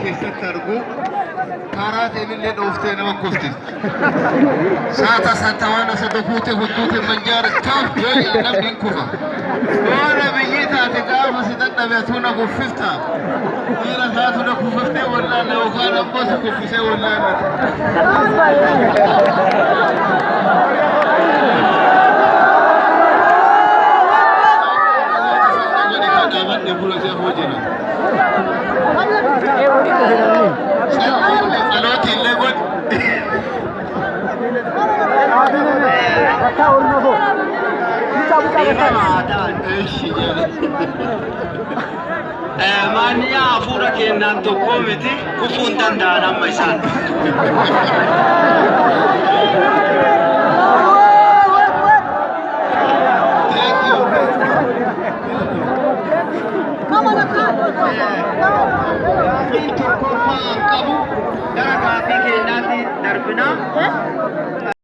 keessatti argu karaa illee dhooftee nama kufti. Saata santawaana sadafuute hudduute manjaara taaf yoo namni kufa. Yoo biyyi taate gaafa si dadhabeetu na kuffifta. Dhiira taatu na kuffiftee wallaanne yookaan ammoo si kuffisee wallaanne. Mania afura kennan tokko miti kufuun danda'an amma isaan. Darah kaki kennan di darbina.